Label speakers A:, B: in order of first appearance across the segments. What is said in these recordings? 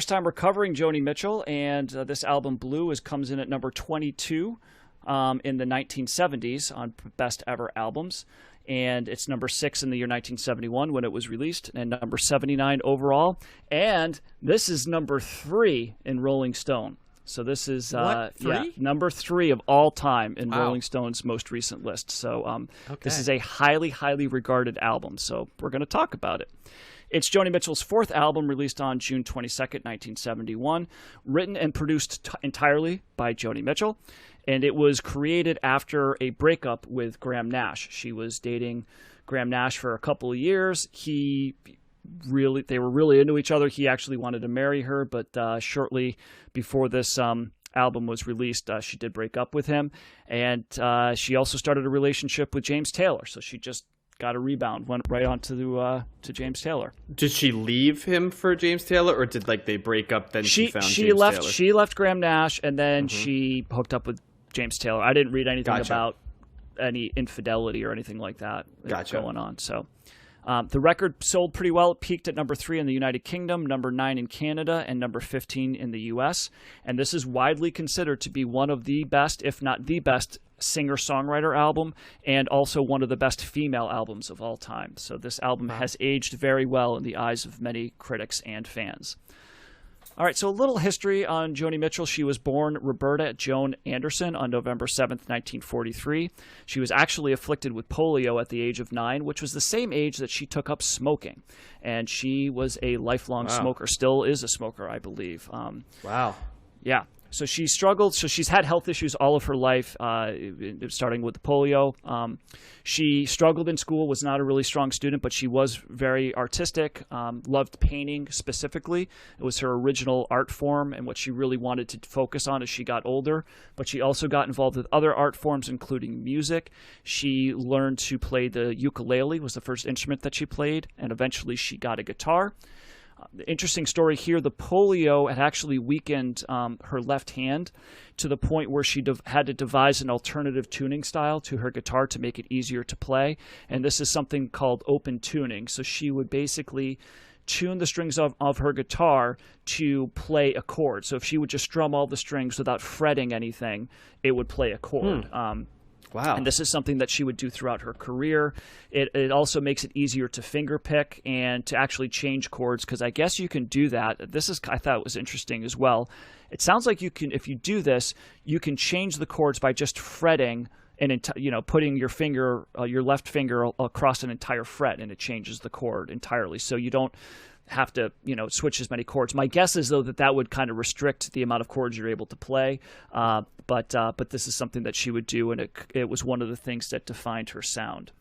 A: first time we're covering Joni Mitchell, and this album Blue comes in at number 22 in the 1970s on Best Ever Albums. And it's number 6 in the year 1971 when it was released, and number 79 overall. And this is number 3 in Rolling Stone. So this is number 3 of all time in Rolling Stone's most recent list. So this is a highly, highly regarded album. So we're going to talk about it. It's Joni Mitchell's 4th album, released on June 22nd, 1971, written and produced entirely by Joni Mitchell. And it was created after a breakup with Graham Nash. She was dating Graham Nash for a couple of years. They were really into each other. He actually wanted to marry her, but shortly before this album was released, she did break up with him. And she also started a relationship with James Taylor. So she just got a rebound, went right on to James Taylor.
B: Did she leave him for James Taylor, or did they break up? Then she found James Taylor.
A: She left Graham Nash, and then she hooked up with James Taylor. I didn't read anything about any infidelity or anything like that going on. So the record sold pretty well. It peaked at number 3 in the United Kingdom, number 9 in Canada, and number 15 in the U.S. And this is widely considered to be one of the best, if not the best, singer-songwriter album, and also one of the best female albums of all time. So this album has aged very well in the eyes of many critics and fans. All right, so a little history on Joni Mitchell. She was born Roberta Joan Anderson on November 7th, 1943. She was actually afflicted with polio at the age of 9, which was the same age that she took up smoking. And she was a lifelong smoker, still is a smoker, I believe.
B: Wow.
A: Yeah. So she struggled. So she's had health issues all of her life, starting with the polio. She struggled in school, was not a really strong student, but she was very artistic, loved painting specifically. It was her original art form and what she really wanted to focus on as she got older. But she also got involved with other art forms, including music. She learned to play the ukulele, was the first instrument that she played, and eventually she got a guitar. The interesting story here, the polio had actually weakened her left hand to the point where she had to devise an alternative tuning style to her guitar to make it easier to play. And this is something called open tuning. So she would basically tune the strings of her guitar to play a chord. So if she would just strum all the strings without fretting anything, it would play a chord.
B: Wow.
A: And this is something that she would do throughout her career. It also makes it easier to finger pick and to actually change chords, because I guess you can do that. I thought it was interesting as well. It sounds like you can, if you do this, you can change the chords by just fretting and putting your finger, your left finger across an entire fret, and it changes the chord entirely. So you don't have to switch as many chords. My guess is, though, that would kind of restrict the amount of chords you're able to play. But this is something that she would do, and it was one of the things that defined her sound.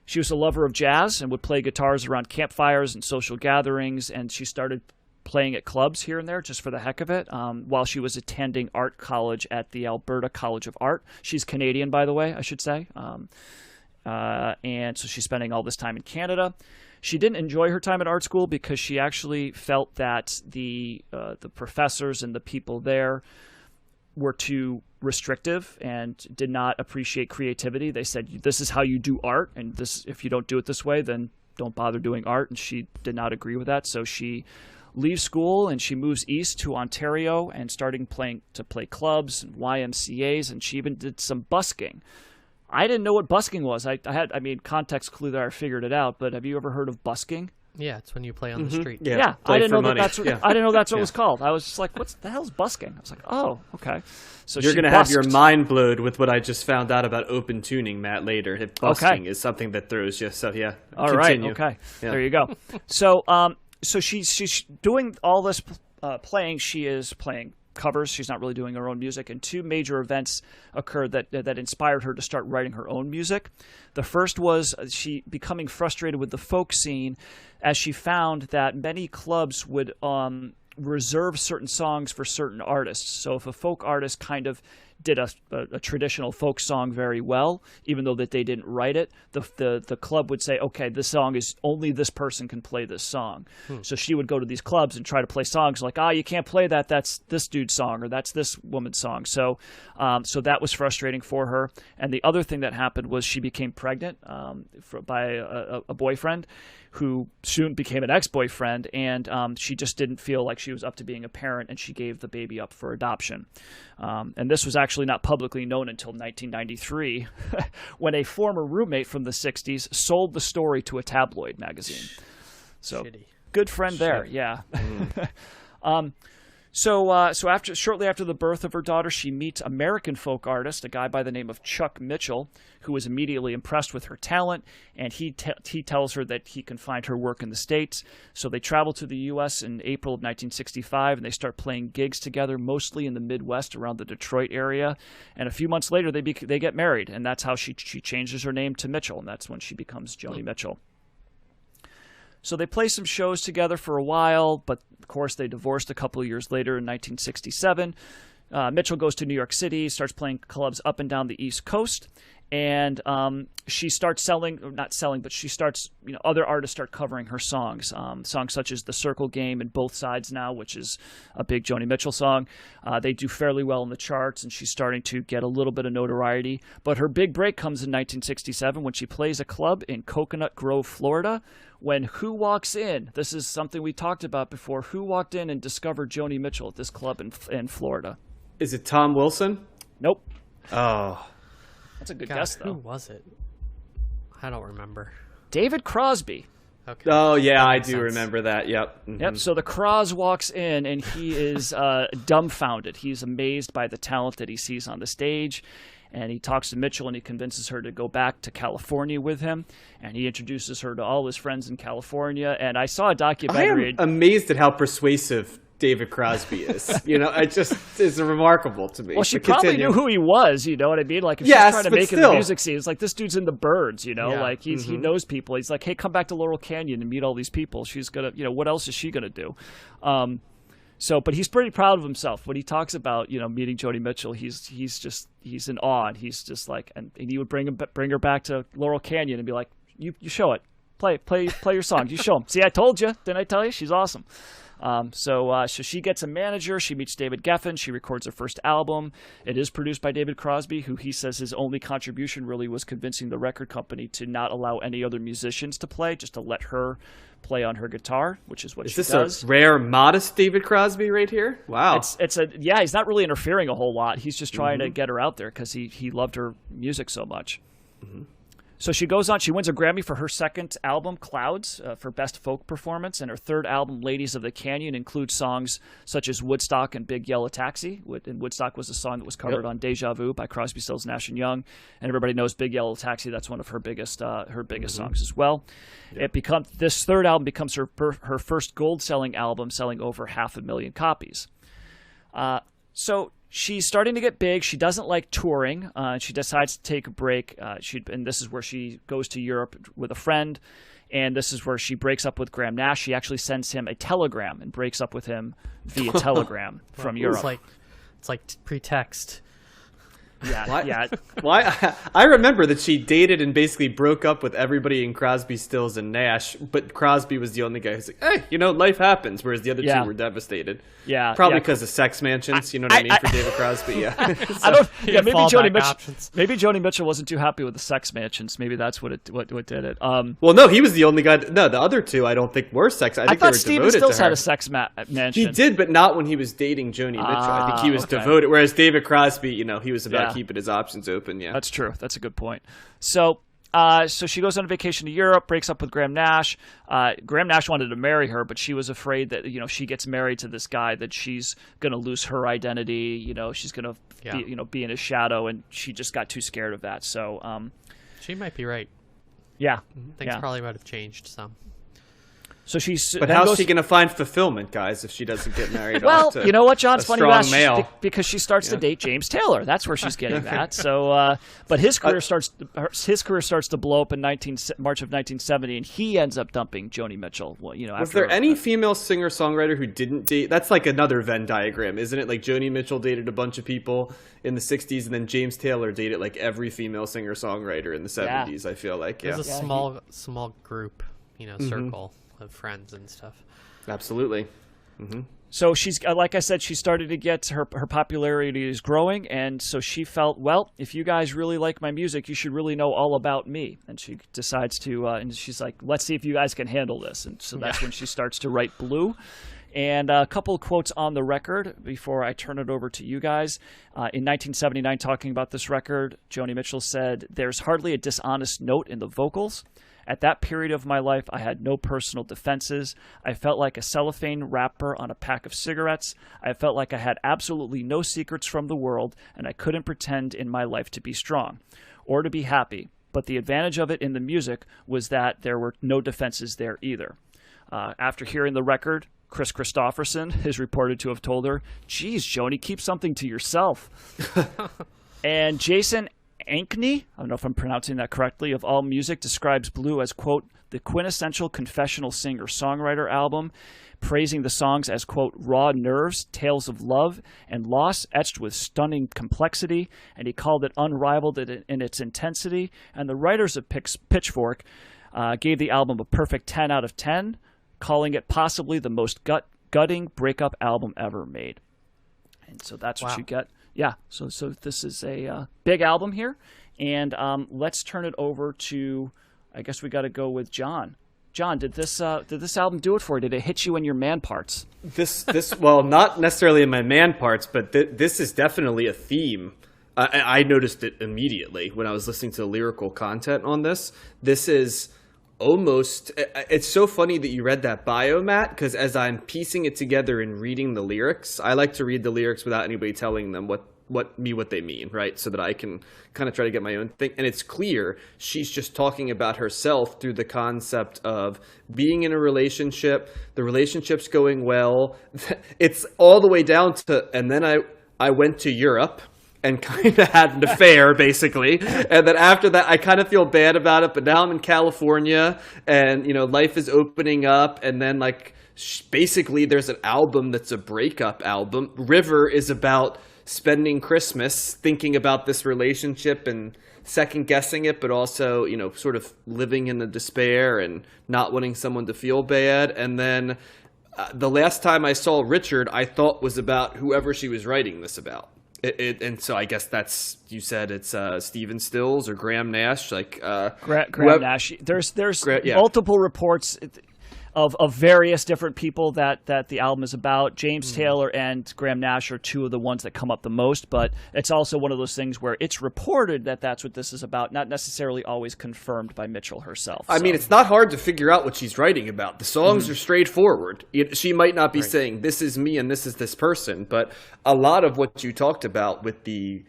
A: She was a lover of jazz and would play guitars around campfires and social gatherings, and she started playing at clubs here and there just for the heck of it while she was attending art college at the Alberta College of Art. She's Canadian, by the way, I should say. And so she's spending all this time in Canada. She didn't enjoy her time at art school because she actually felt that the professors and the people there were too restrictive and did not appreciate creativity. They said, this is how you do art, and if you don't do it this way, then don't bother doing art. And she did not agree with that. So she leaves school and she moves east to Ontario and starting to play clubs and YMCAs, and she even did some busking. I didn't know what busking was. Context clue there, I figured it out. But have you ever heard of busking?
C: Yeah, it's when you play on the street.
A: Yeah. I didn't know that's what it was called. I was just like, what the hell is busking? I was like, oh, okay. So
B: you're going to have your mind blown with what I just found out about open tuning, Matt, later. Busking is something that throws you. So, yeah.
A: All
B: continue.
A: Right. Okay. Yeah. There you go. So she's doing all this playing. She is playing covers. She's not really doing her own music, and 2 major events occurred that inspired her to start writing her own music. The first was she becoming frustrated with the folk scene, as she found that many clubs would reserve certain songs for certain artists. So if a folk artist kind of did a traditional folk song very well, even though that they didn't write it. The club would say, okay, this song is only this person can play this song. So she would go to these clubs and try to play songs like, you can't play that. That's this dude's song, or that's this woman's song. So that was frustrating for her. And the other thing that happened was she became pregnant by a boyfriend who soon became an ex-boyfriend, and she just didn't feel like she was up to being a parent, and she gave the baby up for adoption. And this was actually not publicly known until 1993, when a former roommate from the 60s sold the story to a tabloid magazine. So
C: Shitty.
A: Good friend there, yeah. Shortly after the birth of her daughter, she meets American folk artist, a guy by the name of Chuck Mitchell, who was immediately impressed with her talent, and he tells her that he can find her work in the States. So they travel to the U.S. in April of 1965, and they start playing gigs together, mostly in the Midwest around the Detroit area. And a few months later, they get married, and that's how she changes her name to Mitchell, and that's when she becomes Joni Mitchell. So they play some shows together for a while, but of course they divorced a couple of years later in 1967. Mitchell goes to New York City, starts playing clubs up and down the East Coast, and she starts other artists start covering her songs. Songs such as The Circle Game and Both Sides Now, which is a big Joni Mitchell song. They do fairly well in the charts, and she's starting to get a little bit of notoriety. But her big break comes in 1967 when she plays a club in Coconut Grove, Florida, when who walks in? This is something we talked about before. Who walked in and discovered Joni Mitchell at this club in Florida?
B: Is it Tom Wilson?
A: Nope.
B: Oh.
A: That's a good
C: God,
A: guess, though.
C: Who was it? I don't remember.
A: David Crosby.
C: Okay.
B: Oh, yeah,
C: That
B: I
C: makes
B: do
C: sense.
B: remember that. Yep. Mhm.
A: Yep, so the Cros walks in, and he is dumbfounded. He's amazed by the talent that he sees on the stage, and he talks to Mitchell, and he convinces her to go back to California with him, and he introduces her to all his friends in California. And I saw a
B: I
A: documentary.
B: am amazed at how persuasive David Crosby is. It just is remarkable to me.
A: Well, she
B: But
A: probably
B: continue.
A: knew who he was, you know what I mean? Like, if
B: Yes,
A: she's trying to
B: but
A: make it in
B: still.
A: the music scene, it's like, this dude's in the Birds, you know?
C: Yeah.
A: Like, he knows people. He's like, hey, come back to Laurel Canyon and meet all these people. She's going to, what else is she going to do? But he's pretty proud of himself. When he talks about, meeting Joni Mitchell, he's in awe. And he's just like, and he would bring her back to Laurel Canyon and be like, you show it. Play your songs. You show them. See, I told you. Didn't I tell you? She's awesome. So she gets a manager. She meets David Geffen. She records her first album. It is produced by David Crosby, who he says his only contribution really was convincing the record company to not allow any other musicians to play, just to let her play on her guitar, which is what she does.
B: Is this a rare, modest David Crosby right here? Wow.
A: He's not really interfering a whole lot. He's just trying to get her out there because he loved her music so much. Mm-hmm. So she goes on. She wins a Grammy for her second album, Clouds, for Best Folk Performance. And her third album, Ladies of the Canyon, includes songs such as Woodstock and Big Yellow Taxi. And Woodstock was a song that was covered on Deja Vu by Crosby, Stills, Nash & Young. And everybody knows Big Yellow Taxi. That's one of her biggest songs as well. Yep. This third album becomes her first gold-selling album, selling over 500,000 copies. So she's starting to get big. She doesn't like touring. She decides to take a break. And this is where she goes to Europe with a friend. And this is where she breaks up with Graham Nash. She actually sends him a telegram and breaks up with him via telegram from Europe.
C: It's like pretext.
B: What?
A: Yeah.
B: Well, I remember that she dated and basically broke up with everybody in Crosby, Stills, and Nash, but Crosby was the only guy who's like, hey, life happens, whereas the other two were devastated.
A: Yeah.
B: Probably because of sex mansions, you know what I mean, for David Crosby, yeah.
A: Maybe
C: fallback
A: maybe Joni Mitchell wasn't too happy with the sex mansions. Maybe that's what did it.
B: Well, no, he was the only guy. No, the other two I don't think were sex. I think they
A: thought
B: were
A: Steven
B: devoted
A: Stills
B: to her.
A: had a sex mansion.
B: He did, but not when he was dating Joni Mitchell. I think he was devoted, whereas David Crosby, he was about keeping his options open, yeah.
A: That's true. That's a good point. So she goes on vacation to Europe, breaks up with Graham Nash. Graham Nash wanted to marry her, but she was afraid that, she gets married to this guy, that she's going to lose her identity. She's going to be in his shadow, and she just got too scared of that. So
C: she might be right.
A: Yeah.
C: Things probably might have changed some.
A: So she's.
B: But how's she going to find fulfillment, guys, if she doesn't get married?
A: Well,
B: off to
A: you know what, John? It's
B: a
A: funny
B: strong
A: about
B: male.
A: because she starts to date James Taylor. That's where she's getting that. So, but his career starts to blow up in March of 1970, and he ends up dumping Joni Mitchell. Well,
B: was there any female singer-songwriter who didn't date? That's like another Venn diagram, isn't it? Like Joni Mitchell dated a bunch of people in the 60s, and then James Taylor dated like every female singer-songwriter in the 70s, I feel like.
C: It was a small group, circle of friends and stuff.
B: Absolutely. Mm-hmm.
A: So she's, like I said, she started to get her popularity is growing, and so she felt, well, if you guys really like my music, you should really know all about me. And she decides to, and she's like, let's see if you guys can handle this. And so that's when she starts to write Blue. And a couple of quotes on the record before I turn it over to you guys. In 1979, talking about this record, Joni Mitchell said, "There's hardly a dishonest note in the vocals. At that period of my life, I had no personal defenses. I felt like a cellophane wrapper on a pack of cigarettes. I felt like I had absolutely no secrets from the world, and I couldn't pretend in my life to be strong or to be happy. But the advantage of it in the music was that there were no defenses there either." After hearing the record, Chris Christopherson is reported to have told her, "Geez, Joni, keep something to yourself." And Jason Ankney, I don't know if I'm pronouncing that correctly, of All Music describes Blue as, quote, "the quintessential confessional singer-songwriter album," praising the songs as, quote, "raw nerves, tales of love and loss etched with stunning complexity," and he called it unrivaled in its intensity. And the writers of Pitchfork gave the album a perfect 10 out of 10, calling it possibly the most gutting breakup album ever made. And so that's what you get. Yeah, so this is a big album here, and let's turn it over to, I guess we got to go with John. John, did this album do it for you? Did it hit you in your man parts?
B: This well, not necessarily in my man parts, but this is definitely a theme. I noticed it immediately when I was listening to the lyrical content on this. This is almost, it's so funny that you read that bio, Matt, because as I'm piecing it together and reading the lyrics, I like to read the lyrics without anybody telling them what they mean, right? So that I can kind of try to get my own thing. And it's clear she's just talking about herself through the concept of being in a relationship, the relationship's going well. It's all the way down to, and then I went to Europe and kind of had an affair, basically. And then after that, I kind of feel bad about it, but now I'm in California, and, life is opening up, and then, basically there's an album that's a breakup album. River is about spending Christmas thinking about this relationship and second-guessing it, but also, sort of living in the despair and not wanting someone to feel bad. And then the last time I saw Richard, I thought was about whoever she was writing this about. And so I guess that's, you said it's Stephen Stills or Graham Nash,
A: Graham Nash. There's multiple reports of various different people that the album is about. James Taylor and Graham Nash are two of the ones that come up the most, but it's also one of those things where it's reported that that's what this is about, not necessarily always confirmed by Mitchell herself.
B: I mean, it's not hard to figure out what she's writing about. The songs are straightforward. She might not be saying, this is me and this is this person, but a lot of what you talked about with the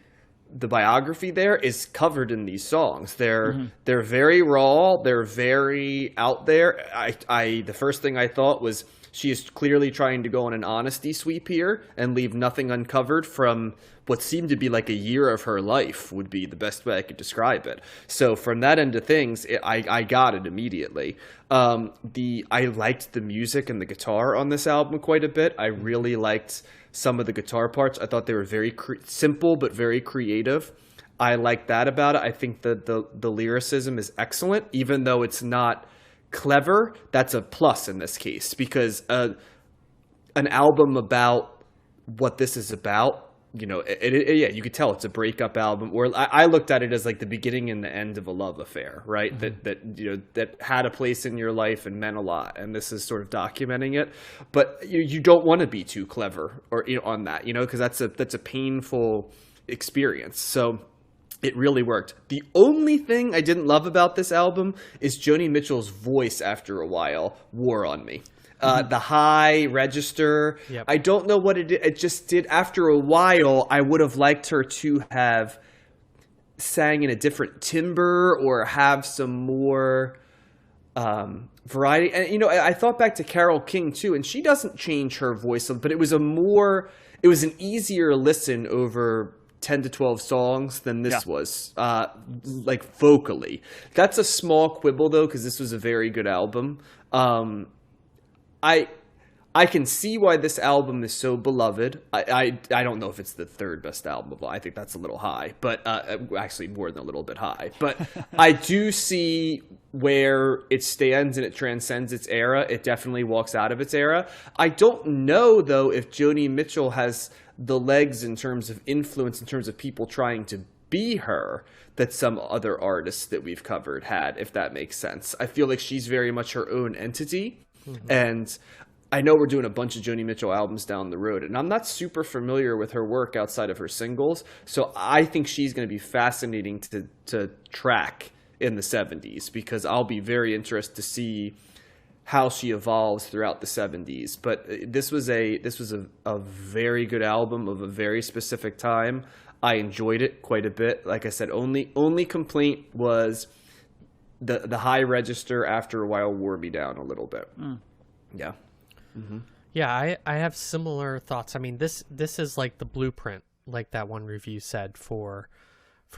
B: biography there is covered in these songs. They're very raw. They're very out there. The first thing I thought was she is clearly trying to go on an honesty sweep here and leave nothing uncovered from what seemed to be like a year of her life would be the best way I could describe it. So from that end of things, I got it immediately. I liked the music and the guitar on this album quite a bit. I really liked some of the guitar parts. I thought they were very simple but very creative. I like that about it. I think the lyricism is excellent, even though it's not clever. That's a plus in this case, because an album about what this is about, you could tell it's a breakup album. Or I looked at it as like the beginning and the end of a love affair, right? That had a place in your life and meant a lot. And this is sort of documenting it. But you don't want to be too clever or on that, because that's a painful experience. So it really worked. The only thing I didn't love about this album is Joni Mitchell's voice after a while wore on me. The high register. Yep. I don't know what it just did. After a while, I would have liked her to have sang in a different timbre or have some more variety. And I thought back to Carole King too, and she doesn't change her voice, but it was an easier listen over 10 to 12 songs than this was, like vocally. That's a small quibble though, because this was a very good album. I can see why this album is so beloved. I don't know if it's the third best album of all. I think that's a little high, but actually more than a little bit high. But I do see where it stands and it transcends its era. It definitely walks out of its era. I don't know, though, if Joni Mitchell has the legs in terms of influence, in terms of people trying to be her, that some other artists that we've covered had, if that makes sense. I feel like she's very much her own entity. Mm-hmm. And I know we're doing a bunch of Joni Mitchell albums down the road, and I'm not super familiar with her work outside of her singles, so I think she's going to be fascinating to track in the 70s, because I'll be very interested to see how she evolves throughout the 70s. But this was a very good album of a very specific time. I enjoyed it quite a bit. Like I said, only complaint was the high register after a while wore me down a little bit. Yeah.
C: Mm-hmm. Yeah, I have similar thoughts. I mean, this is like the blueprint, like that one review said, for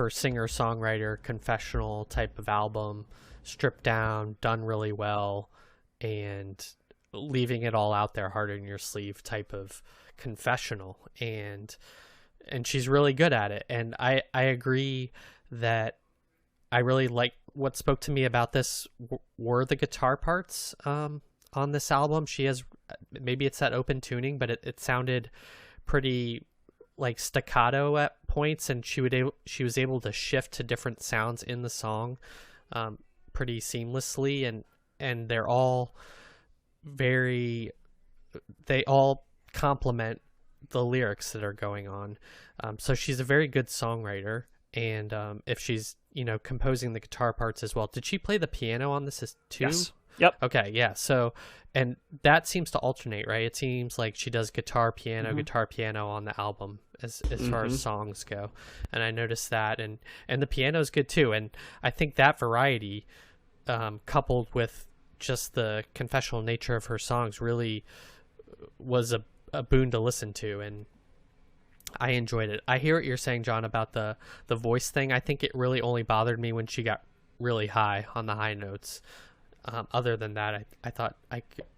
C: singer-songwriter, confessional type of album, stripped down, done really well, and leaving it all out there, heart in your sleeve type of confessional. And she's really good at it. And I agree that I really like what spoke to me about this were the guitar parts on this album. She has, maybe it's that open tuning, but it sounded pretty like staccato at points, and she was able to shift to different sounds in the song pretty seamlessly, and they're all they all complement the lyrics that are going on. So she's a very good songwriter, and if she's composing the guitar parts as well. Did she play the piano on this too?
A: Yes. Yep.
C: Okay, yeah. So, and that seems to alternate, right? It seems like she does guitar, piano on the album as far as songs go. And I noticed that, and the piano's good too. And I think that variety, coupled with just the confessional nature of her songs, really was a boon to listen to, and I enjoyed it. I hear what you're saying, John, about the voice thing. I think it really only bothered me when she got really high on the high notes. Other than that, I thought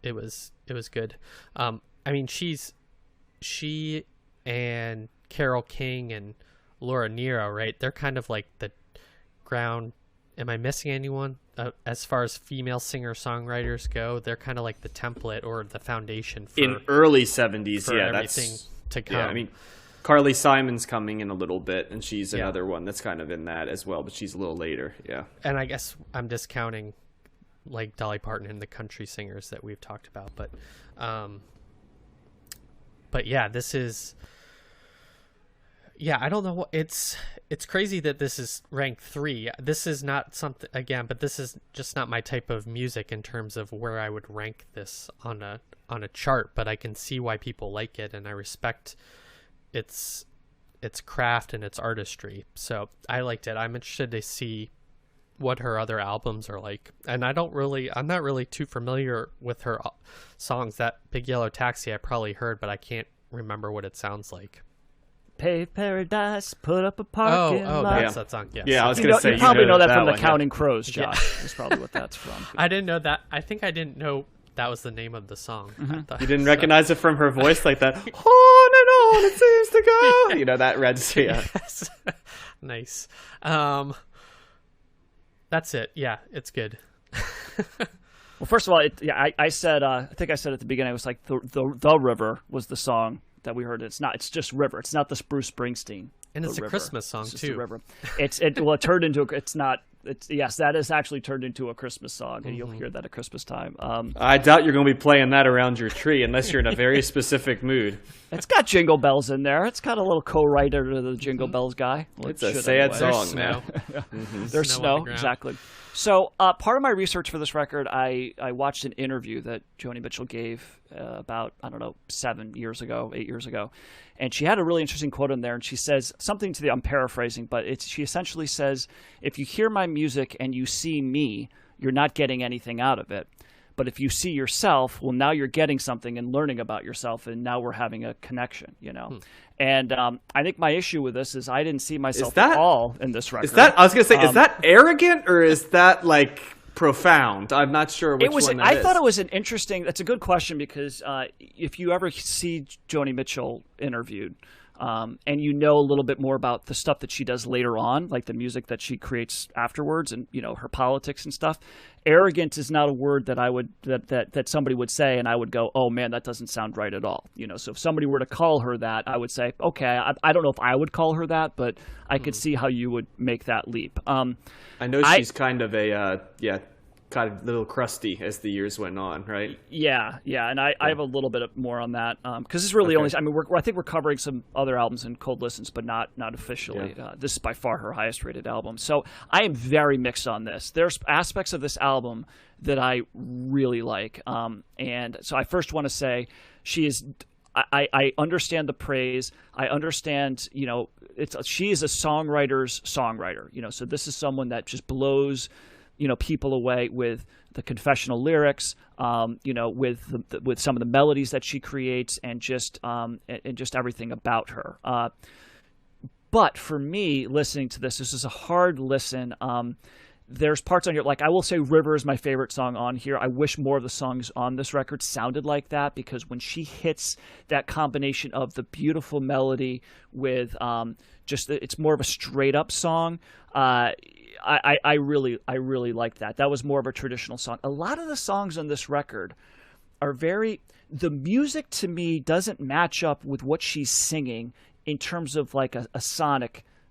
C: it was good. I mean, she and Carole King and Laura Nyro, right? They're kind of like the ground. Am I missing anyone? As far as female singer-songwriters go, they're kind of like the template or the foundation for
B: in early 70s.
C: For
B: yeah,
C: everything
B: that's
C: to come.
B: Yeah, I mean, Carly Simon's coming in a little bit, and she's another one that's kind of in that as well, but she's a little later. Yeah,
C: and I guess I'm discounting like Dolly Parton and the country singers that we've talked about, but yeah, this is, I don't know what it's crazy that this is ranked 3. This is not something, again, but this is just not my type of music in terms of where I would rank this on a chart, but I can see why people like it, and I respect its craft and its artistry. So I liked it. I'm interested to see what her other albums are like, and I'm not really too familiar with her songs. That Big Yellow Taxi I probably heard, but I can't remember what it sounds like.
A: Pave Paradise, put up a parking lot.
C: That's that song. Yes.
B: Yeah, I was going to say,
A: you probably know that from the
B: one,
A: Counting Crows, Josh. That's probably what that's from.
C: I didn't know that. I think I didn't know that was the name of the song.
B: You didn't recognize it from her voice, like that. On and on it seems to go. You know that red. Yeah.
C: Yes. Nice. That's it. Yeah, it's good.
A: Well, first of all, I said, I think I said at the beginning, I was like, the River was the song that we heard. It's not. It's just River. It's not the Bruce Springsteen.
C: And it's a Christmas song too.
A: River. It turned into. It's not. Yes, that is actually turned into a Christmas song, and you'll hear that at Christmas time.
B: I doubt you're going to be playing that around your tree unless you're in a very specific mood.
A: It's got Jingle Bells in there. It's got a little co-writer to the Jingle Bells guy.
B: It's a sad song, man.
A: There's snow, exactly. So part of my research for this record, I watched an interview that Joni Mitchell gave about, 8 years ago. And she had a really interesting quote in there, and she says something I'm paraphrasing, but she essentially says, if you hear my music and you see me, you're not getting anything out of it. But if you see yourself, well, now you're getting something and learning about yourself, and now we're having a connection, you know. And I think my issue with this is I didn't see myself at all in this record.
B: I was gonna say, is that arrogant or is that like profound? I'm not sure which one that is.
A: I thought it was an interesting. That's a good question because if you ever see Joni Mitchell interviewed, and you know a little bit more about the stuff that she does later on, like the music that she creates afterwards, and you know her politics and stuff. Arrogant is not a word that I would that somebody would say, and I would go, "Oh man, that doesn't sound right at all." You know, so if somebody were to call her that, I would say, "Okay, I don't know if I would call her that, but I could see how you would make that leap."
B: I know she's kind of a kind of a little crusty as the years went on, right?
A: Yeah, and I have a little bit more on that because it's really only. I mean, I think we're covering some other albums in cold listens, but not officially. Yeah. This is by far her highest rated album, so I am very mixed on this. There's aspects of this album that I really like, and so I first want to say she is. I understand the praise. I understand, you know, she is a songwriter's songwriter. You know, so this is someone that just blows, you know, people away with the confessional lyrics, you know, with some of the melodies that she creates, and just everything about her. But for me, listening to this is a hard listen. There's parts on here, like I will say River is my favorite song on here. I wish more of the songs on this record sounded like that, because when she hits that combination of the beautiful melody with it's more of a straight up song. I really like that. That was more of a traditional song. A lot of the songs on this record are the music to me doesn't match up with what she's singing in terms of like a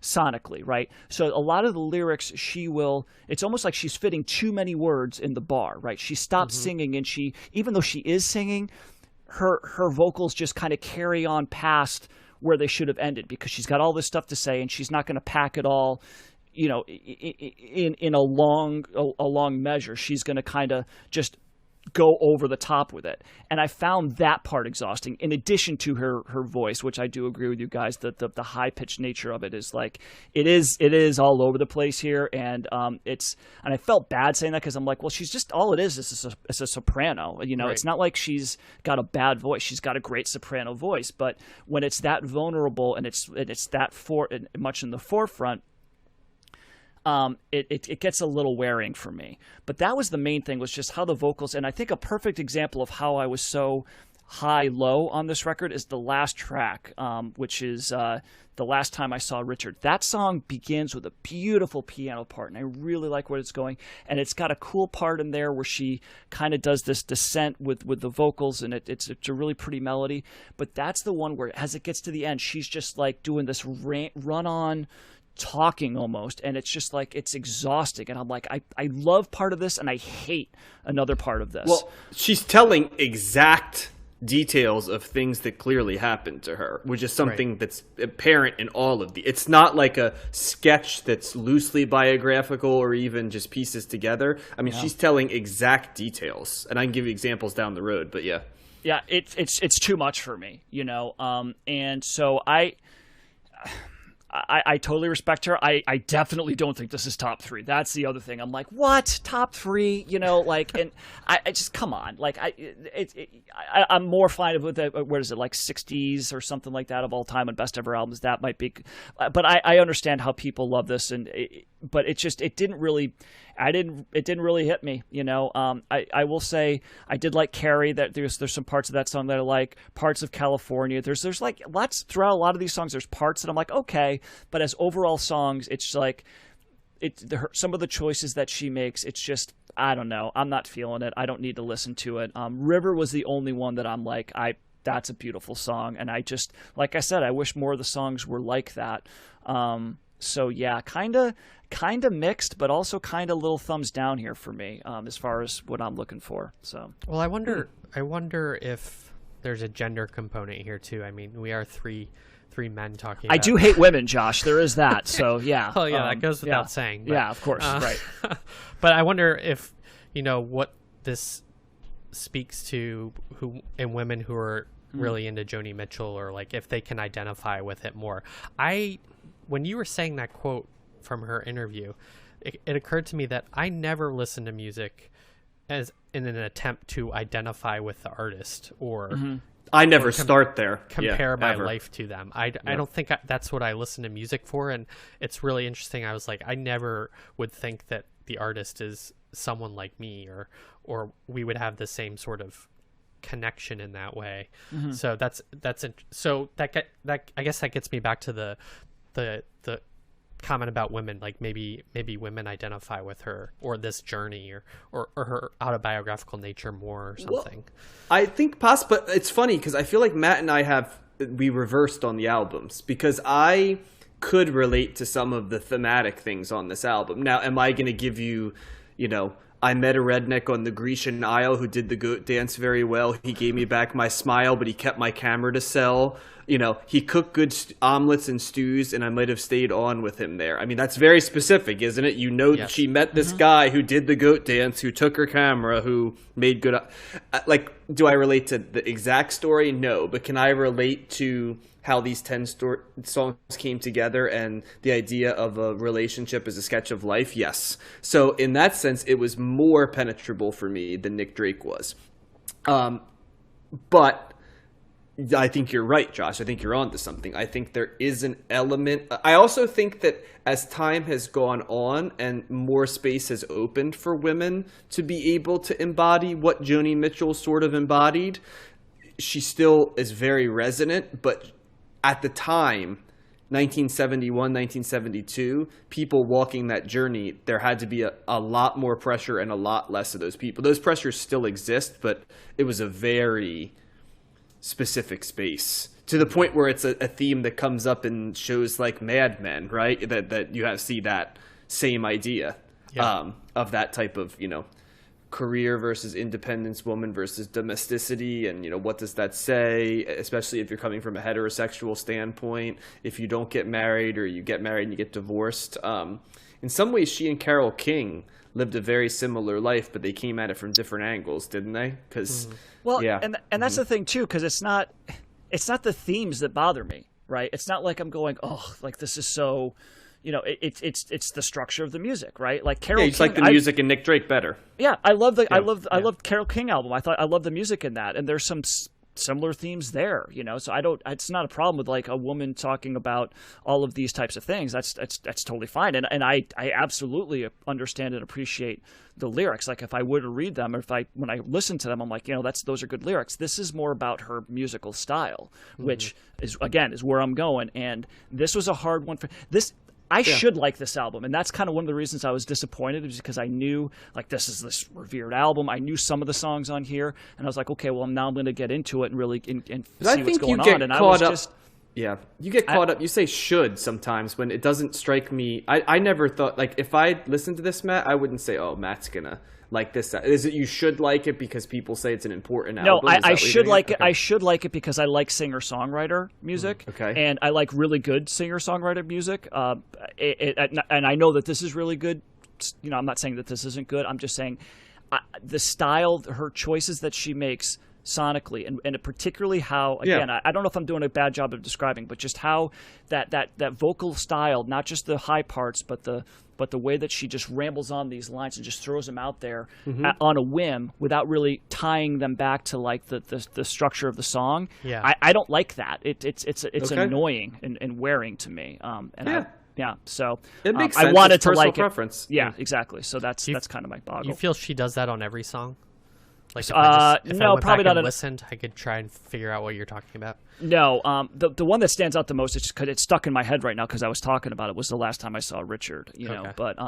A: sonically, right? So a lot of the lyrics it's almost like she's fitting too many words in the bar, right? She stops singing, and even though she is singing, her vocals just kind of carry on past where they should have ended, because she's got all this stuff to say, and she's not going to pack it all, you know, in a long measure. She's going to kind of just go over the top with it. And I found that part exhausting, in addition to her voice, which I do agree with you guys that the high-pitched nature of it is like, it is all over the place here. And and I felt bad saying that, because I'm like, well, she's just, all it is a soprano. You know, right. It's not like she's got a bad voice. She's got a great soprano voice. But when it's that vulnerable and it's that much in the forefront, it gets a little wearing for me. But that was the main thing, was just how the vocals, and I think a perfect example of how I was so high-low on this record is the last track, which is The Last Time I Saw Richard. That song begins with a beautiful piano part, and I really like where it's going. And it's got a cool part in there where she kind of does this descent with the vocals, and it's a really pretty melody. But that's the one where, as it gets to the end, she's just like doing this run-on talking almost, and it's just like, it's exhausting, and I'm like, I love part of this and I hate another part of this.
B: Well, she's telling exact details of things that clearly happened to her, which is something that's apparent in all of it's not like a sketch that's loosely biographical or even just pieces together. I mean, she's telling exact details, and I can give you examples down the road, but yeah, it's too much for me, you know. And so I totally respect her. I definitely don't think this is top 3. That's the other thing. I'm like, what? Top 3? You know, like, and I just, come on. Like, I'm more fine with it. What is it, like 60s or something like that of all time and best ever albums? That might be, but I understand how people love this, but it didn't really hit me, you know. I will say I did like Carrie. That there's some parts of that song that I like. Parts of California. There's like lots throughout a lot of these songs. There's parts that I'm like, okay, but as overall songs, it's like some of the choices that she makes. It's just, I don't know. I'm not feeling it. I don't need to listen to it. River was the only one that I'm like, that's a beautiful song, and I just, like I said, I wish more of the songs were like that. So yeah, kind of mixed, but also kind of little thumbs down here for me, as far as what I'm looking for. So, well,
C: I wonder if there's a gender component here too. I mean, we are three men talking.
A: I do hate women, Josh. There is that. So yeah.
C: Oh yeah, that goes without saying.
A: But, yeah, of course, right.
C: But I wonder if, you know, what this speaks to women who are really into Joni Mitchell, or like if they can identify with it more. When you were saying that quote from her interview, it occurred to me that I never listen to music as in an attempt to identify with the artist or
B: I never start there.
C: compare my
B: ever.
C: life to them. I don't think that's what I listen to music for. And it's really interesting. I was like, I never would think that the artist is someone like me, or we would have the same sort of connection in that way. So so that I guess that gets me back to the comment about women, like maybe women identify with her or this journey or her autobiographical nature more or something.
B: Well, I think but it's funny because I feel like Matt and we reversed on the albums, because I could relate to some of the thematic things on this album. Now, am I going to give you, I met a redneck on the Grecian Isle who did the goat dance very well. He gave me back my smile, but he kept my camera to sell. He cooked good omelets and stews, and I might have stayed on with him there. I mean, that's very specific, isn't it?
C: Yes.
B: That she met this guy who did the goat dance, who took her camera, who made good... do I relate to the exact story? No. But can I relate to how these 10 songs came together and the idea of a relationship as a sketch of life? Yes. So in that sense, it was more penetrable for me than Nick Drake was. But I think you're right, Josh. I think you're onto something. I think there is an element. I also think that as time has gone on and more space has opened for women to be able to embody what Joni Mitchell sort of embodied, she still is very resonant. But at the time, 1971, 1972, people walking that journey, there had to be a lot more pressure and a lot less of those people. Those pressures still exist, but it was a very specific space, to the point where it's a theme that comes up in shows like Mad Men, right? That you see that same idea of that type of, career versus independence, woman versus domesticity, and what does that say, especially if you're coming from a heterosexual standpoint, if you don't get married or you get married and you get divorced. In some ways, she and Carole King lived a very similar life, but they came at it from different angles, didn't they? Because
A: and that's the thing too, because it's not the themes that bother me, right? It's not like I'm going, oh, like this is so, it's the structure of the music, right? Like Carole King,
B: like the music and Nick Drake better.
A: Yeah, I love I love Carole King album. I love the music in that, and there's some similar themes there, so it's not a problem with like a woman talking about all of these types of things. That's totally fine, and I absolutely understand and appreciate the lyrics. Like if I were to read them, or when I listen to them, I'm like, those are good lyrics. This is more about her musical style, which is where I'm going, and this was a hard one for this. I should like this album, and that's kind of one of the reasons I was disappointed, is because I knew, like, this is this revered album. I knew some of the songs on here, and I was like, okay, well, now I'm going to get into it and really and see what's going on. And I was just...
B: Yeah, you get caught up. You say should sometimes when it doesn't strike me. I never thought, like, if I listened to this, Matt, I wouldn't say, oh, Matt's going to like this. Is it you should like it because people say it's an important album?
A: No, I should like it. Okay. I should like it because I like singer-songwriter music.
B: Okay.
A: And I like really good singer-songwriter music. And I know that this is really good. I'm not saying that this isn't good. I'm just saying the style, her choices that she makes sonically, and particularly how, again, I don't know if I'm doing a bad job of describing, but just how that vocal style, not just the high parts, but the way that she just rambles on these lines and just throws them out there on a whim without really tying them back to like the structure of the song.
C: Yeah.
A: I don't like that. It's
B: okay.
A: annoying and wearing to me. So
B: it makes sense.
A: I wanted
B: it's
A: to
B: personal
A: like
B: preference.
A: it. Yeah, exactly. So that's kind of my boggle.
C: You feel she does that on every song? Like if
A: no,
C: I went
A: probably
C: back
A: not.
C: And listened, I could try and figure out what you're talking about.
A: No, the one that stands out the most, is just because it's stuck in my head right now because I was talking about it, was the last time I saw Richard.
C: Okay.
A: But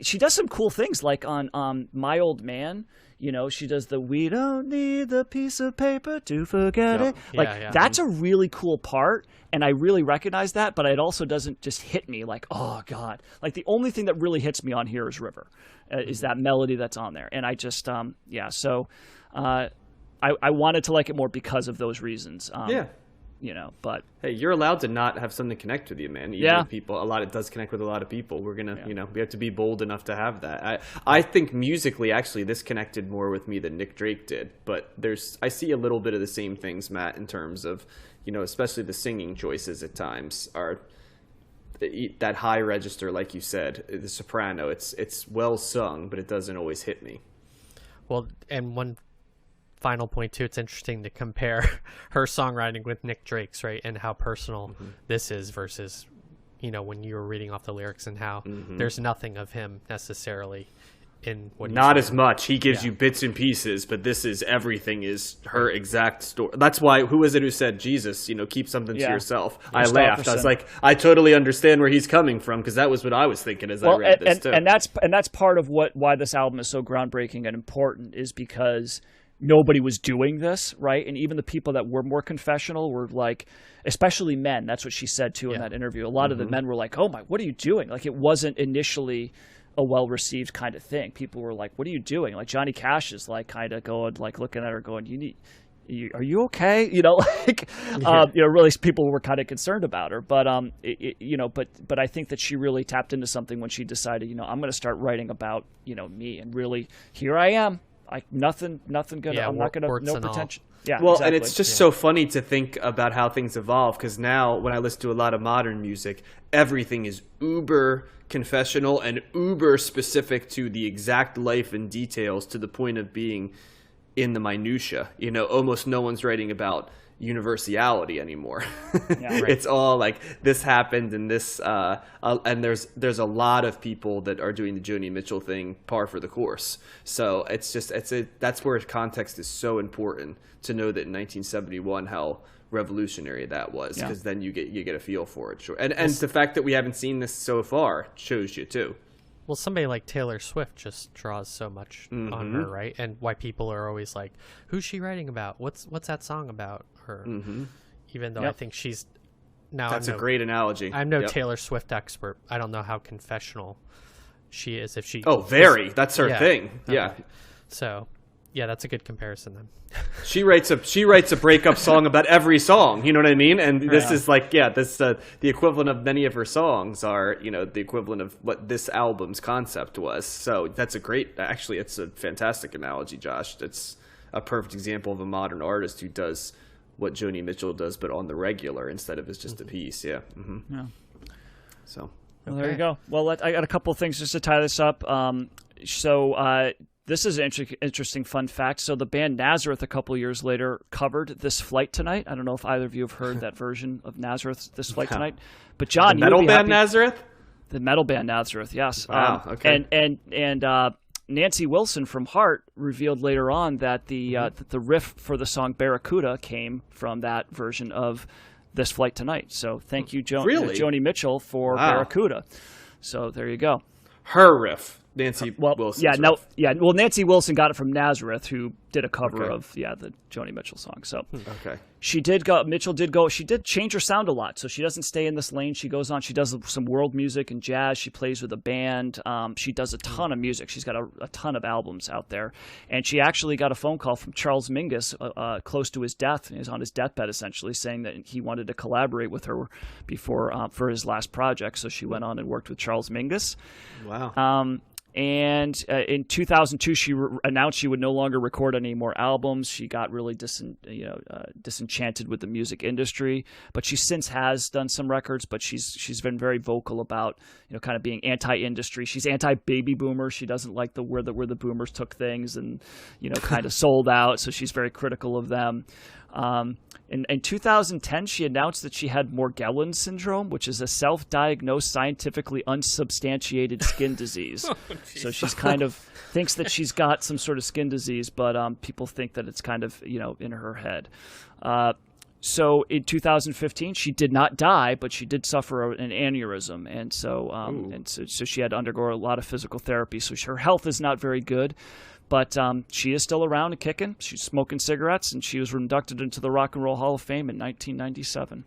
A: she does some cool things, like on My Old Man. She does the "We don't need the piece of paper to forget it." That's a really cool part, and I really recognize that. But it also doesn't just hit me like, oh god. Like the only thing that really hits me on here is River, is that melody that's on there, and I just So I wanted to like it more because of those reasons. But
B: hey, you're allowed to not have something connect with you, man. Even with people, it does connect with a lot of people. We're gonna, we have to be bold enough to have that. I think musically, actually, this connected more with me than Nick Drake did. But I see a little bit of the same things, Matt, in terms of, especially the singing choices at times are that high register, like you said, the soprano. It's well sung, but it doesn't always hit me.
C: Well, and one final point too, it's interesting to compare her songwriting with Nick Drake's, right, and how personal this is versus, when you were reading off the lyrics and how there's nothing of him necessarily in what he's
B: not
C: saying.
B: as much. He gives you bits and pieces, but this is everything is her exact story. That's why, who was it who said, Jesus, keep something to yourself? I laughed. I was like, I totally understand where he's coming from, because that was what I was thinking as I read this too.
A: And that's part of why this album is so groundbreaking and important, is because nobody was doing this, right? And even the people that were more confessional were like, especially men. That's what she said too in that interview. A lot of the men were like, "Oh my, what are you doing?" Like, it wasn't initially a well-received kind of thing. People were like, "What are you doing?" Like Johnny Cash is like kind of going, like looking at her going, are you okay? Really people were kind of concerned about her, but but I think that she really tapped into something when she decided, I'm going to start writing about, me, and really, here I am. I'm not gonna, no pretension. Yeah.
B: Well,
A: exactly.
B: And it's just so funny to think about how things evolve, because now when I listen to a lot of modern music, everything is uber confessional and uber specific to the exact life and details, to the point of being in the minutia. Almost no one's writing about universality anymore.
A: Yeah, right.
B: It's all like, this happened and this and there's a lot of people that are doing the Joni Mitchell thing par for the course. So that's where context is so important, to know that in 1971 how revolutionary that was, because then you get a feel for it. Sure. And the fact that we haven't seen this so far shows you too.
C: Well, somebody like Taylor Swift just draws so much on her, right? And why people are always like, "Who's she writing about? What's that song about her?" Even though I think she's now.
B: That's a great analogy.
C: I'm no Taylor Swift expert. I don't know how confessional she is. If she
B: that's her thing. Yeah.
C: So, yeah, that's a good comparison then.
B: She writes a breakup song about every song, you know what I mean? And this is like, this the equivalent of many of her songs are, the equivalent of what this album's concept was. So that's it's a fantastic analogy, Josh. It's a perfect example of a modern artist who does what Joni Mitchell does, but on the regular instead of as just a piece. Yeah. Yeah. So.
A: Well, there you go. Well, I got a couple of things just to tie this up. This is an interesting fun fact. So the band Nazareth, a couple of years later, covered This Flight Tonight. I don't know if either of you have heard that version of Nazareth, This Flight Tonight. But John,
B: the metal band Nazareth?
A: The metal band Nazareth, yes.
B: Wow, okay.
A: And Nancy Wilson from Heart revealed later on that the riff for the song Barracuda came from that version of This Flight Tonight. So thank you, Joni Mitchell, for Barracuda. So there you go.
B: Her riff. Nancy Wilson.
A: Well, Nancy Wilson got it from Nazareth, who did a cover of the Joni Mitchell song. So she did go. Mitchell did go. She did change her sound a lot, so she doesn't stay in this lane. She goes on. She does some world music and jazz. She plays with a band. She does a ton of music. She's got a ton of albums out there, and she actually got a phone call from Charles Mingus close to his death. He was on his deathbed, essentially, saying that he wanted to collaborate with her before for his last project. So she went on and worked with Charles Mingus.
B: Wow.
A: And in 2002, she announced she would no longer record any more albums. She got really disenchanted with the music industry. But she since has done some records. But she's been very vocal about kind of being anti-industry. She's anti-baby boomer. She doesn't like where the boomers took things and kind of sold out. So she's very critical of them. In 2010, she announced that she had Morgellons syndrome, which is a self-diagnosed, scientifically unsubstantiated skin disease. So she's kind of thinks that she's got some sort of skin disease, but people think that it's kind of in her head. So in 2015, she did not die, but she did suffer an aneurysm, and so she had to undergo a lot of physical therapy. So her health is not very good. But she is still around and kicking. She's smoking cigarettes, and she was inducted into the Rock and Roll Hall of Fame in 1997.